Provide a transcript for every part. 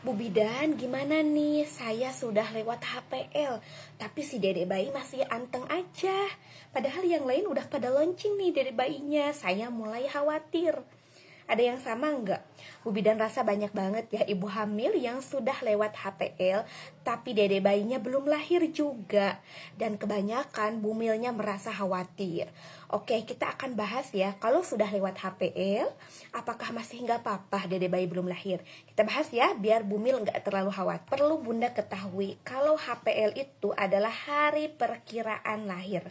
Bu Bidan, gimana nih? Saya sudah lewat HPL, tapi si dedek bayi masih anteng aja. Padahal yang lain udah pada launching nih dedek bayinya. Saya mulai khawatir. Ada yang sama enggak? Bu Bidan rasa banyak banget ya ibu hamil yang sudah lewat HPL, tapi dedek bayinya belum lahir juga. Dan kebanyakan bumilnya merasa khawatir. Oke, kita akan bahas ya, kalau sudah lewat HPL, apakah masih nggak apa-apa dedek bayi belum lahir? Kita bahas ya, biar bumil nggak terlalu khawatir. Perlu Bunda ketahui, kalau HPL itu adalah hari perkiraan lahir.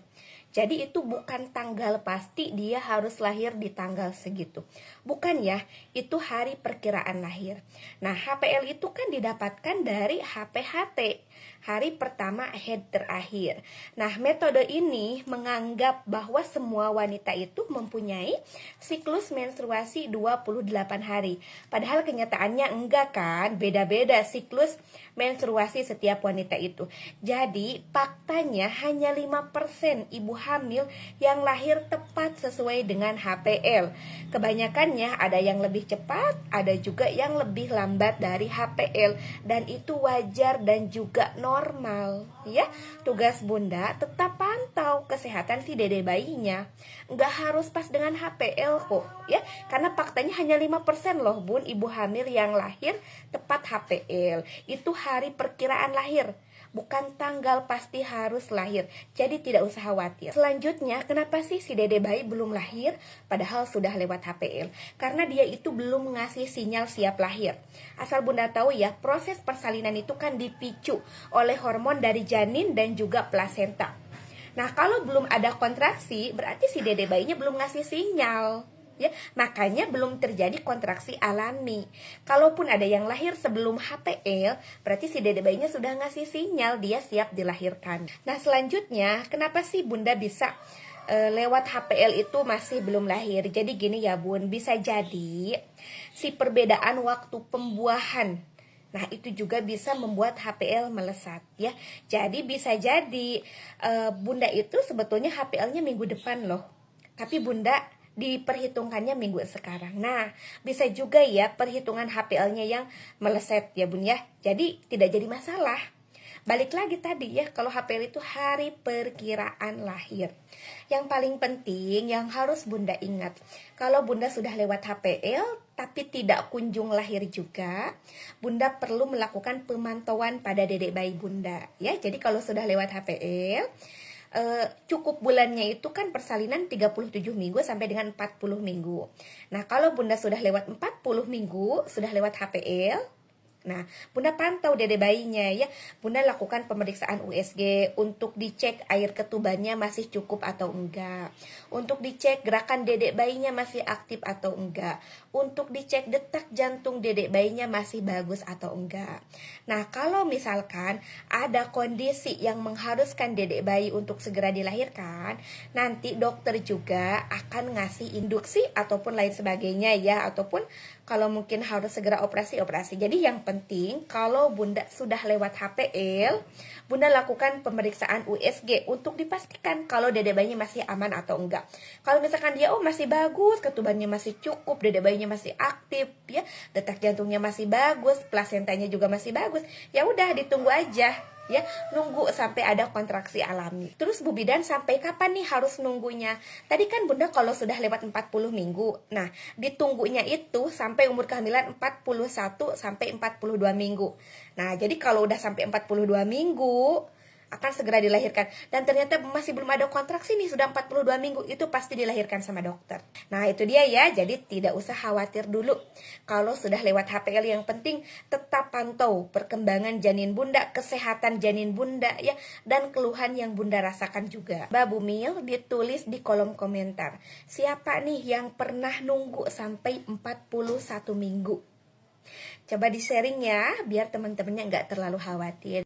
Jadi itu bukan tanggal pasti dia harus lahir di tanggal segitu. Bukan ya, itu hari perkiraan lahir. Nah, HPL itu kan didapatkan dari HPHT, hari pertama head terakhir. Nah, metode ini menganggap bahwa semua wanita itu mempunyai siklus menstruasi 28 hari. Padahal kenyataannya enggak kan, beda-beda siklus menstruasi setiap wanita itu. Jadi, faktanya hanya 5% ibu hamil yang lahir tepat sesuai dengan HPL. Kebanyakannya ada yang lebih cepat, ada juga yang lebih lambat dari HPL, dan itu wajar dan juga normal ya. Tugas Bunda tetap pantau kesehatan si dede bayinya. Nggak harus pas dengan HPL kok ya, karena faktanya hanya 5% loh Bun ibu hamil yang lahir tepat HPL. Itu hari perkiraan lahir, bukan tanggal pasti harus lahir. Jadi tidak usah khawatir. Selanjutnya, kenapa sih si dede bayi belum lahir padahal sudah lewat HPL? Karena dia itu belum mengasih sinyal siap lahir. Asal Bunda tahu ya, proses persalinan itu kan dipicu oleh hormon dari janin dan juga plasenta. Nah, kalau belum ada kontraksi, berarti si dede bayinya belum ngasih sinyal. Ya, makanya belum terjadi kontraksi alami. Kalaupun ada yang lahir sebelum HPL, berarti si dede bayinya sudah ngasih sinyal dia siap dilahirkan. Nah, selanjutnya, kenapa sih Bunda bisa lewat HPL itu masih belum lahir? Jadi gini ya Bun, bisa jadi si perbedaan waktu pembuahan, nah itu juga bisa membuat HPL melesat ya. Jadi bisa jadi Bunda itu sebetulnya HPL-nya minggu depan loh, tapi Bunda diperhitungkannya minggu sekarang. Nah, bisa juga ya perhitungan HPL-nya yang meleset ya Bun ya. Jadi tidak jadi masalah. Balik lagi tadi ya, kalau HPL itu hari perkiraan lahir. Yang paling penting yang harus Bunda ingat, kalau Bunda sudah lewat HPL tapi tidak kunjung lahir juga, Bunda perlu melakukan pemantauan pada dedek bayi Bunda ya. Jadi kalau sudah lewat HPL, cukup bulannya itu kan persalinan 37 minggu sampai dengan 40 minggu. Nah, kalau Bunda sudah lewat 40 minggu, sudah lewat HPL, nah, Bunda pantau dede bayinya ya. Bunda lakukan pemeriksaan USG untuk dicek air ketubannya masih cukup atau enggak. Untuk dicek gerakan dedek bayinya masih aktif atau enggak. Untuk dicek detak jantung dedek bayinya masih bagus atau enggak. Nah, kalau misalkan ada kondisi yang mengharuskan dedek bayi untuk segera dilahirkan, nanti dokter juga akan ngasih induksi ataupun lain sebagainya ya, ataupun kalau mungkin harus segera operasi. Jadi yang penting kalau Bunda sudah lewat HPL, Bunda lakukan pemeriksaan USG untuk dipastikan kalau dede bayinya masih aman atau enggak. Kalau misalkan dia masih bagus, ketubannya masih cukup, dede bayinya masih aktif ya, detak jantungnya masih bagus, plasentanya juga masih bagus, ya udah ditunggu aja ya, nunggu sampai ada kontraksi alami. Terus Bu Bidan sampai kapan nih harus nunggunya? Tadi kan Bunda kalau sudah lewat 40 minggu. Nah, ditunggunya itu sampai umur kehamilan 41 sampai 42 minggu. Nah, jadi kalau udah sampai 42 minggu akan segera dilahirkan, dan ternyata masih belum ada kontraksi nih, sudah 42 minggu, itu pasti dilahirkan sama dokter. Nah, itu dia ya, jadi tidak usah khawatir dulu kalau sudah lewat HPL. Yang penting tetap pantau perkembangan janin Bunda, kesehatan janin Bunda ya, dan keluhan yang Bunda rasakan juga. Mbak Bumil, ditulis di kolom komentar, siapa nih yang pernah nunggu sampai 41 minggu? Coba di sharing ya, biar teman-temannya nggak terlalu khawatir.